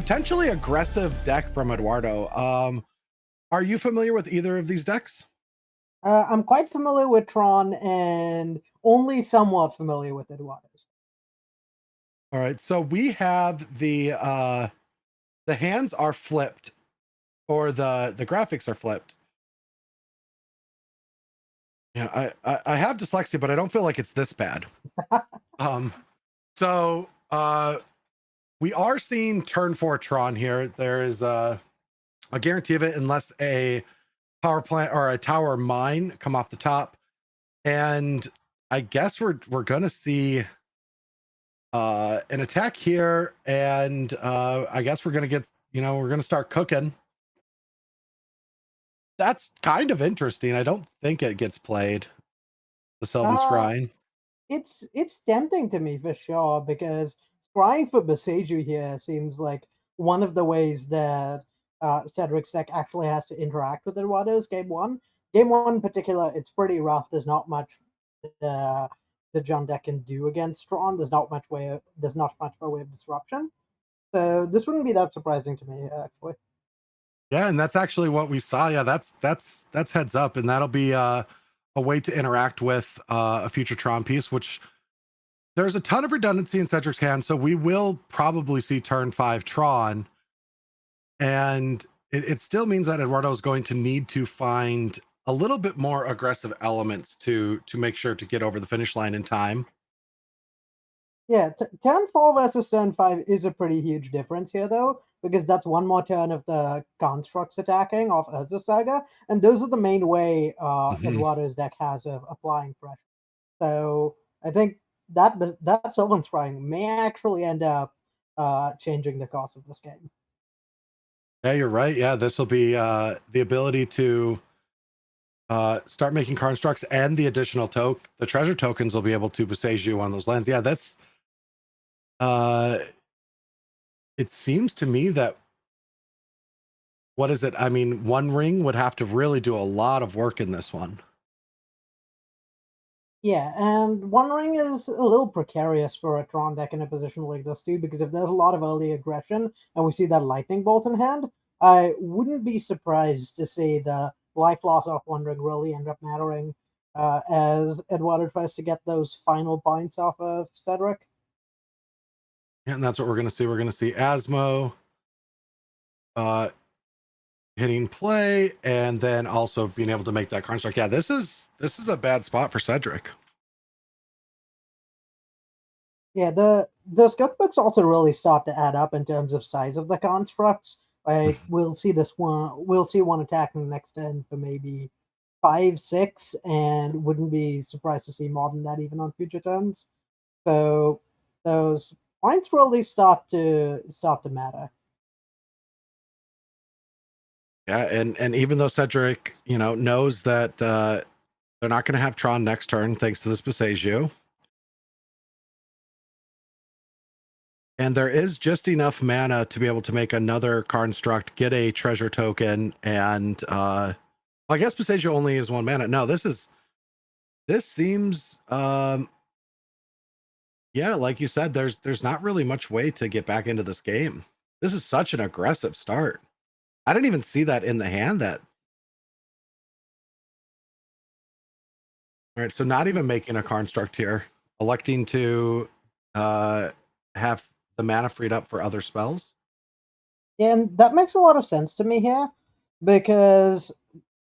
potentially aggressive deck from Eduardo. Are you familiar with either of these decks? I'm quite familiar with Tron and only somewhat familiar with Eduardo's. All right, so we have the hands are flipped, or the graphics are flipped. Yeah, I have dyslexia, but I don't feel like it's this bad. Um, so we are seeing turn 4 Tron here. There is a guarantee of it unless a power plant or a tower mine come off the top, and I guess we're gonna see an attack here, and I guess we're gonna get, we're gonna start cooking. That's kind of interesting. I don't think it gets played, the Sylvan Uh, Scrying. it's tempting to me for sure because scrying for Boseiju here seems like one of the ways that Cedric's deck actually has to interact with Eduardo's game one. Game one in particular, it's pretty rough. There's not much uh, the John deck can do against Tron. There's not much by way of disruption. So this wouldn't be that surprising to me actually. Yeah, and that's actually what we saw. Yeah, that's heads up, and that'll be a way to interact with a future Tron piece, which there's a ton of redundancy in Cedric's hand, so we will probably see turn 5 Tron, and it still means that Eduardo is going to need to find a little bit more aggressive elements to make sure to get over the finish line in time. Yeah, turn 4 versus turn 5 is a pretty huge difference here, though, because that's one more turn of the constructs attacking off Urza Saga, and those are the main way Mhm. Eduardo's deck has of applying pressure. So I think that Sylvan Scrying may actually end up changing the course of this game. Yeah, you're right. Yeah, this will be the ability to start making constructs, and the treasure tokens will be able to besiege you on those lands. Yeah, that's uh it seems to me that, what is it? I mean, One Ring would have to really do a lot of work in this one. Yeah, and One Ring is a little precarious for a Tron deck in a position like this too, because if there's a lot of early aggression and we see that Lightning Bolt in hand, I wouldn't be surprised to see the life loss off One Ring really end up mattering as Eduardo tries to get those final points off of Cedric. Yeah, and that's what we're gonna see. We're gonna see Asmo uh hitting play, and then also being able to make that construct. Yeah, this is a bad spot for Cedric. Yeah, those cookbooks also really start to add up in terms of size of the constructs. Like we'll see one attacking the next turn for maybe 5, 6, and wouldn't be surprised to see more than that even on future turns. So those points really start to matter. Yeah, and even though Cedric, knows that they're not going to have Tron next turn thanks to this Besiegio, and there is just enough mana to be able to make another construct, get a treasure token, and I guess Besiegio only is 1 mana. No, this seems yeah, like you said, there's not really much way to get back into this game. This is such an aggressive start. I didn't even see that in the hand. That All right, so not even making a construct here, electing to uh have the mana freed up for other spells. And that makes a lot of sense to me here because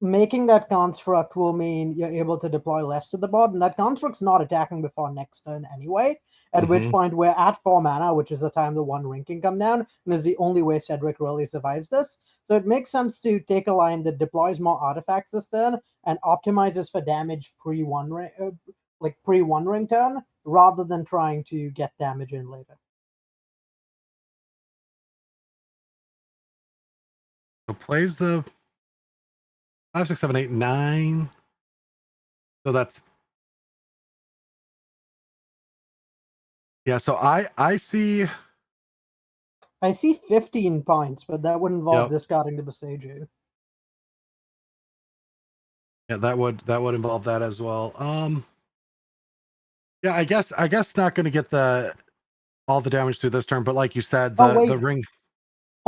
making that construct will mean you're able to deploy less to the board, and that construct's not attacking before next turn anyway. At which Hmm. point we're at 4 mana, which is the time the One Ring can come down, and is the only way Cedric really survives this. So it makes sense to take a line that deploys more artifacts this turn and optimizes for damage pre One Ring, pre One Ring turn, rather than trying to get damage in later. So plays the 5, 6, 7, 8, 9. So that's, yeah. So I see. I see 15 points, but that would involve Yep. discarding the Boseiju. Yeah, that would involve that as well. Yeah, I guess not going to get the all the damage through this turn, but like you said, Oh the wait, ring.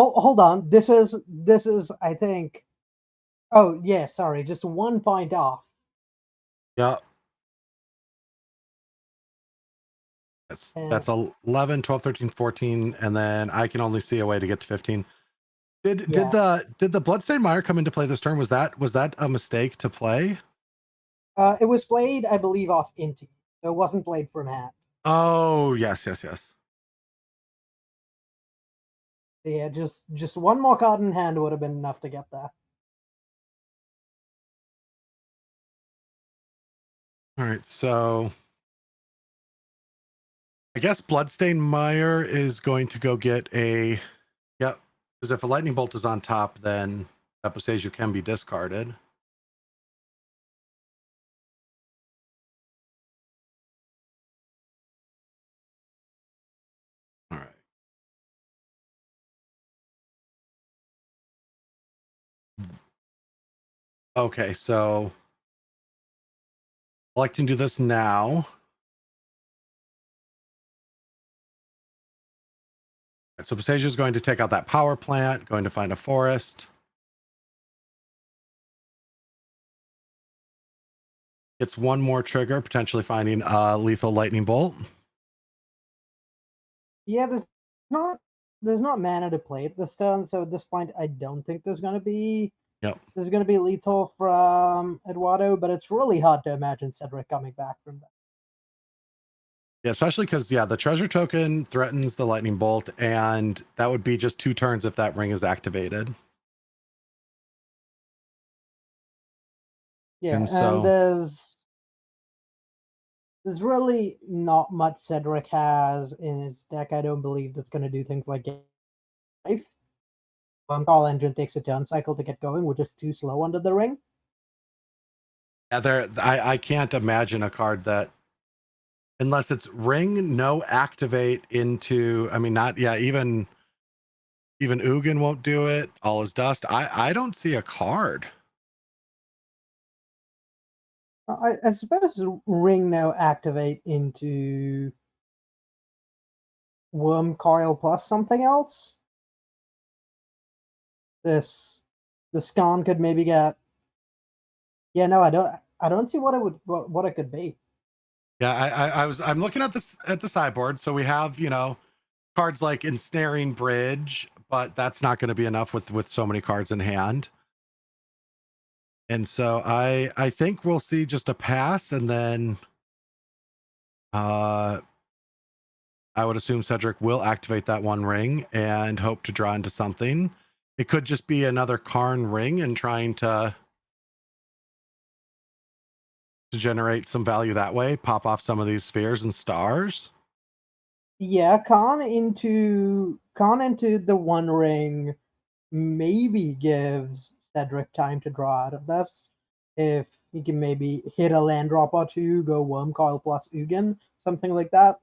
Hold on. This is I think. Oh yeah, sorry, just 1 point off. Yeah. And That's 11, 12, 13, 14, and then I can only see a way to get to 15. Did yeah, the Bloodstained Mire come into play this turn? Was that a mistake to play? it was played, I believe, off Inti. So it wasn't played from hand. Oh, yes, yes, yes. Yeah, just one more card in hand would have been enough to get there. All right, so I guess Bloodstained Mire is going to go get a yep. Because if a lightning bolt is on top, then Episages can be discarded. All right. Okay, so I like to do this now. So Passage is going to take out that power plant, going to find a forest. It's one more trigger, potentially finding a lethal lightning bolt. Yeah, not there's not mana to play it this turn, so at this point I don't think Yep. there's gonna be lethal from Eduardo, but it's really hard to imagine Cedric coming back from that. Yeah, especially because the treasure token threatens the lightning bolt, and that would be just 2 turns if that ring is activated. Yeah, And and so there's really not much Cedric has in his deck. I don't believe that's gonna do things like life. One call engine takes a turn cycle to get going, which is too slow under the ring. I can't imagine a card that, unless it's ring, no activate into, I mean, not, yeah, even Ugin won't do it. All is dust. I don't see a card. I suppose ring now activate into worm coil plus something else. This the scan could maybe get. Yeah, no, I don't see what it would what it could be. Yeah, I'm looking at this at the sideboard. So we have, cards like Ensnaring Bridge, but that's not going to be enough with so many cards in hand. And so I think we'll see just a pass, and then I would assume Cedric will activate that one ring and hope to draw into something. It could just be another Karn ring and trying to generate some value that way, pop off some of these spheres and stars. Yeah, con into the One Ring maybe gives Cedric time to draw out of this. If he can maybe hit a land drop or two, go Worm Coil plus Ugin, something like that.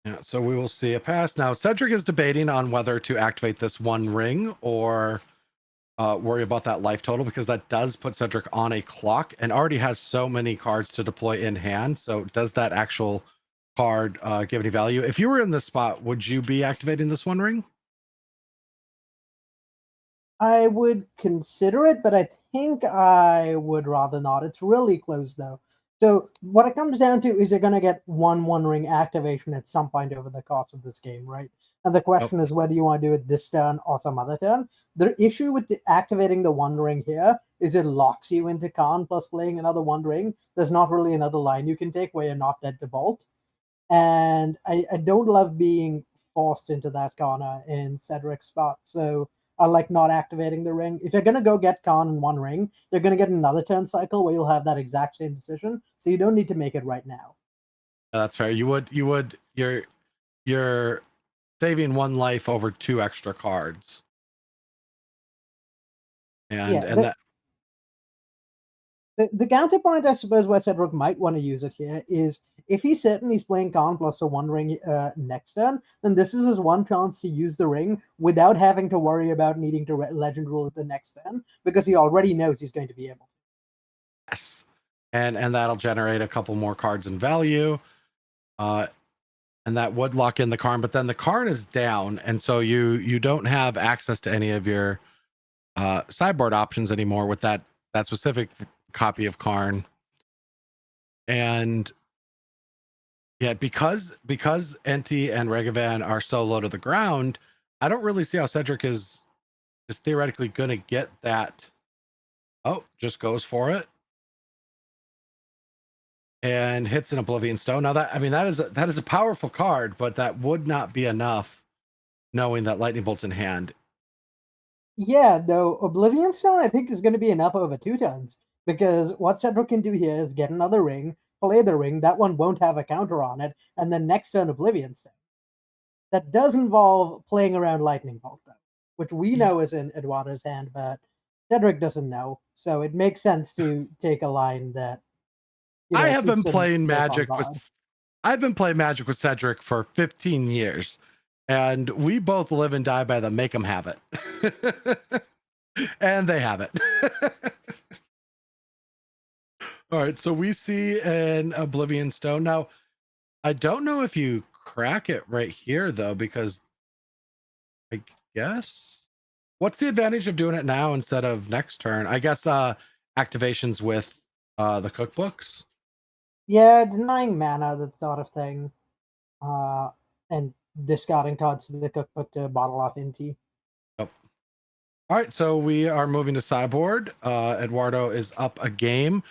Yeah, so we will see a pass. Now, Cedric is debating on whether to activate this one ring or worry about that life total, because that does put Cedric on a clock and already has so many cards to deploy in hand. So does that actual card give any value? If you were in this spot, would you be activating this one ring? I would consider it, but I think I would rather not. It's really close though. So what it comes down to is you're gonna get one ring activation at some point over the course of this game, right? And the Nope. question is whether you want to do it this turn or some other turn. The issue with activating the One Ring here is it locks you into Khan plus playing another One Ring. There's not really another line you can take where you're not dead to Bolt. And I don't love being forced into that corner in Cedric's spot. So I like not activating the ring. If you're gonna go get Khan in one ring, you're gonna get another turn cycle where you'll have that exact same decision. So you don't need to make it right now. That's fair. You're saving one life over 2 extra cards. And Yeah, and that the counterpoint, I suppose, where Cedric might want to use it here is if he's certain he's playing Khan plus a One Ring next turn, then this is his one chance to use the ring without having to worry about needing to legend rule it the next turn because he already knows he's going to be able. yes. And that'll generate a couple more cards in value. Uh and that would lock in the Karn, but then the Karn is down, and so you don't have access to any of your sideboard options anymore with that specific copy of Karn. And yeah, because Enti and Regavan are so low to the ground, I don't really see how Cedric is theoretically going to get that. Oh, just goes for it and hits an Oblivion Stone. Now that that is a powerful card, but that would not be enough, knowing that Lightning Bolt's in hand. Yeah, though Oblivion Stone I think is going to be enough over 2 turns, because what Cedric can do here is get another ring, play the ring, that one won't have a counter on it, and then next turn Oblivion Stone. That does involve playing around Lightning Bolt, though, which we know is in Eduardo's hand, but Cedric doesn't know. So it makes sense to take a line that I have been keeps him playing safe on Magic guard. with I've been playing Magic with Cedric for 15 years, and we both live and die by the make 'em have it. And they have it. All right, so we see an Oblivion Stone. Now, I don't know if you crack it right here, though, because I guess what's the advantage of doing it now instead of next turn? I guess activations with the cookbooks. Yeah, denying mana, that sort of thing. And discarding cards to the cookbook to bottle off Inti. Oh. All right, so we are moving to sideboard. Eduardo is up a game.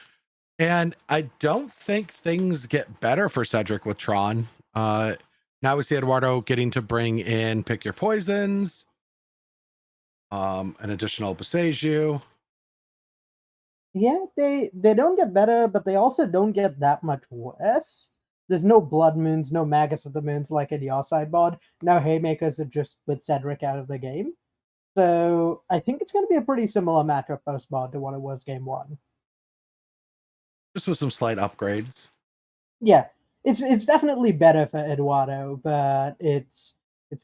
And I don't think things get better for Cedric with Tron. Now we see Eduardo getting to bring in Pick Your Poisons, an additional Boseiju. Yeah, they don't get better, but they also don't get that much worse. There's no Blood Moons, no Magus of the Moons like in your sideboard. Now Haymakers are just with Cedric out of the game. So I think it's going to be a pretty similar matchup post-mod to what it was game 1. Just with some slight upgrades. Yeah, it's definitely better for Eduardo, but it's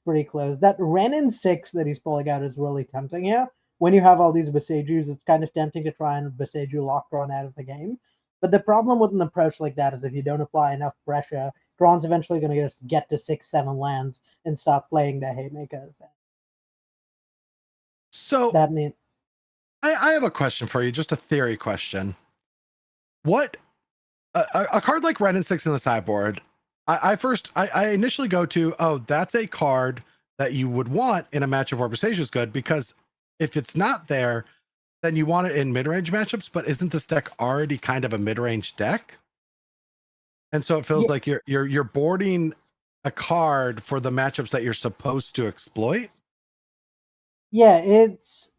pretty close. That Ren in 6 that he's pulling out is really tempting here. When you have all these Boseijus, it's kind of tempting to try and Boseiju lock Tron out of the game. But the problem with an approach like that is if you don't apply enough pressure, Tron's eventually going to just get to 6, 7 lands and start playing the Haymakers. So That means I have a question for you, just a theory question. What a card like Ren and 6 in the sideboard, I initially go to, oh, that's a card that you would want in a matchup where Boseiju is good, because if it's not there, then you want it in mid-range matchups. But isn't this deck already kind of a mid-range deck? And so it feels like you're boarding a card for the matchups that you're supposed to exploit. yeah, it's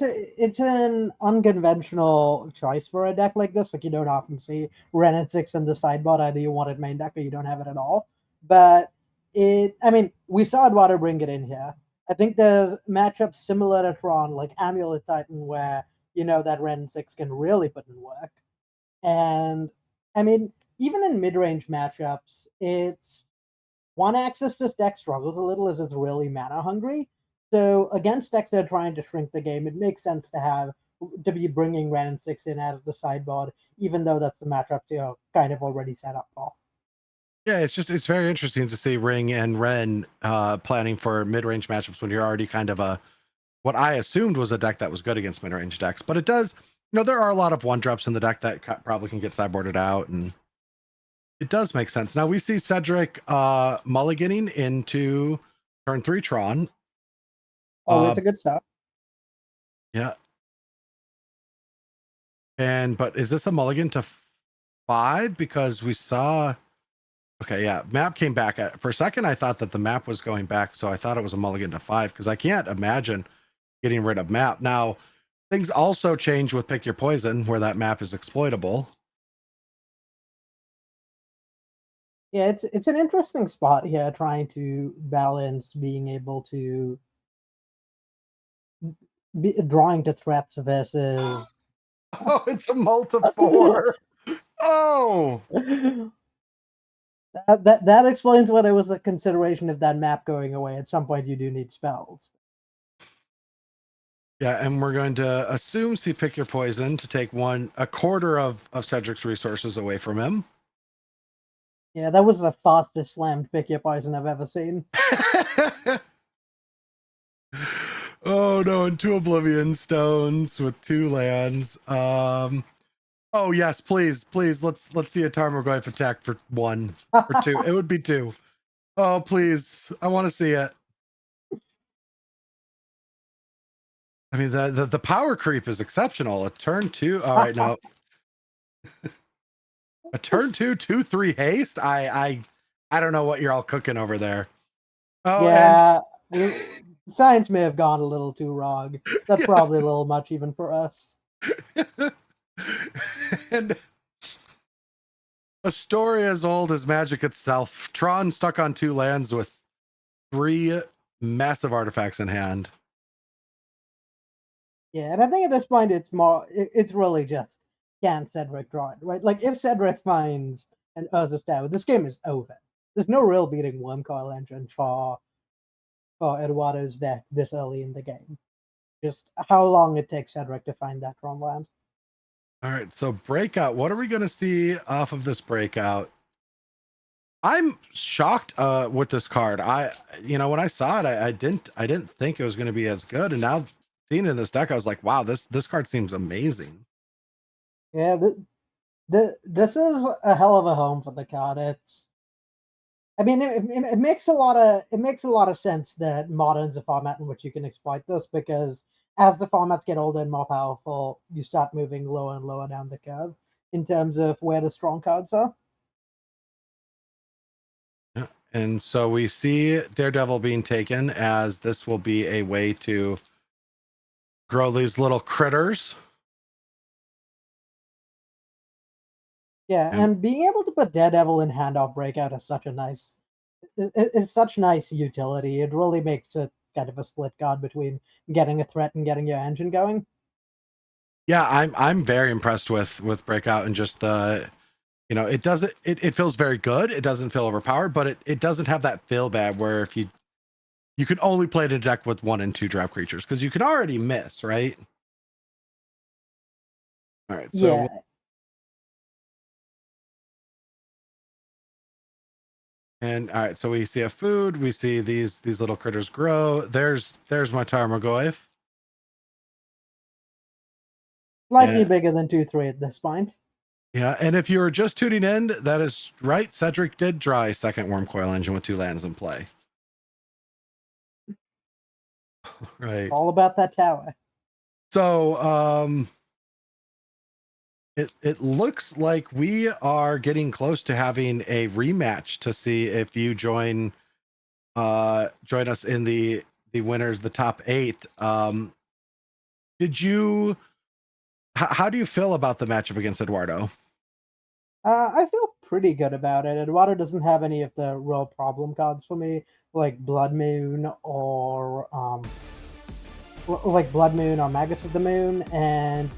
an unconventional choice for a deck like this. Like you don't often see Ren and 6 in the sideboard. Either you want it main deck or you don't have it at all. But we saw Eduardo bring it in here. I think there's matchups similar to Tron, like Amulet Titan, where that Ren and 6 can really put in work. And even in mid-range matchups, it's one axis this deck struggles a little is it's really mana hungry. So against decks that are trying to shrink the game, it makes sense to be bringing Ren and 6 in out of the sideboard, even though that's the matchup you're kind of already set up for. Yeah, it's very interesting to see Ring and Ren planning for mid-range matchups when you're already kind of what I assumed was a deck that was good against mid-range decks. But it does, there are a lot of one-drops in the deck that probably can get sideboarded out, and it does make sense. Now we see Cedric mulliganing into turn 3 Tron. Always a good start. Yeah. But is this a mulligan to 5? Because we saw, okay, yeah, map came back. For a second, I thought that the map was going back, so I thought it was a mulligan to 5, because I can't imagine getting rid of map. Now, things also change with Pick Your Poison, where that map is exploitable. Yeah, it's an interesting spot here, trying to balance being able to be drawing to threats versus Oh, it's a multi-4. Oh, that explains why there was a consideration of that map going away. At some point, you do need spells. yeah, and we're going to assume see Pick Your Poison to take a quarter of Cedric's resources away from him. Yeah, that was the fastest slammed pick your poison I've ever seen. Oh no, and 2 Oblivion Stones with 2 lands. Oh yes, please, please, let's see a Tarmogoyf attack for 1 or 2. It would be 2. Oh please, I want to see it. I mean, the power creep is exceptional. A turn 2. All right, no. A turn 2, 2/3 haste. I don't know what you're all cooking over there. Oh, Yeah, science may have gone a little too wrong. That's yeah. probably a little much even for us. And a story as old as magic itself. Tron stuck on 2 lands with 3 massive artifacts in hand. Yeah, and I think at this point it's really just can Cedric draw it, right? Like if Cedric finds an Urza Tower, this game is over. There's no real beating Wormcoil Engine for Eduardo's deck this early in the game. Just how long it takes Cedric to find that Tron land. All right, so breakout. What are we going to see off of this breakout? I'm shocked with this card. When I saw it, I didn't think it was going to be as good, and now seeing it in this deck, I was like, wow, this card seems amazing. Yeah, this is a hell of a home for the card. I mean, it makes a lot of sense that Modern's a format in which you can exploit this because as the formats get older and more powerful, you start moving lower and lower down the curve in terms of where the strong cards are. Yeah. And so we see Daredevil being taken as this will be a way to grow these little critters. Yeah, and being able to put Daredevil in Handoff Breakout is such a nice it's such nice utility. It really makes it kind of a split card between getting a threat and getting your engine going. Yeah, I'm very impressed with Breakout and just the it feels very good. It doesn't feel overpowered, but it doesn't have that feel bad where if you can only play the deck with 1 and 2 drop creatures because you can already miss, right? All right, so Yeah, and all right, so we see a food, we see these little critters grow. There's my Tarmogoyf. slightly And bigger than 2/3 at this point. yeah, and if you were just tuning in, that is right. Cedric did draw a second Wormcoil Engine with 2 lands in play. Right. All about that tower. So it looks like we are getting close to having a rematch to see if you join us in the winners, the top 8. Did you how do you feel about the matchup against Eduardo? I feel pretty good about it. Eduardo doesn't have any of the real problem cards for me, like Blood Moon or like Blood Moon or Magus of the Moon, and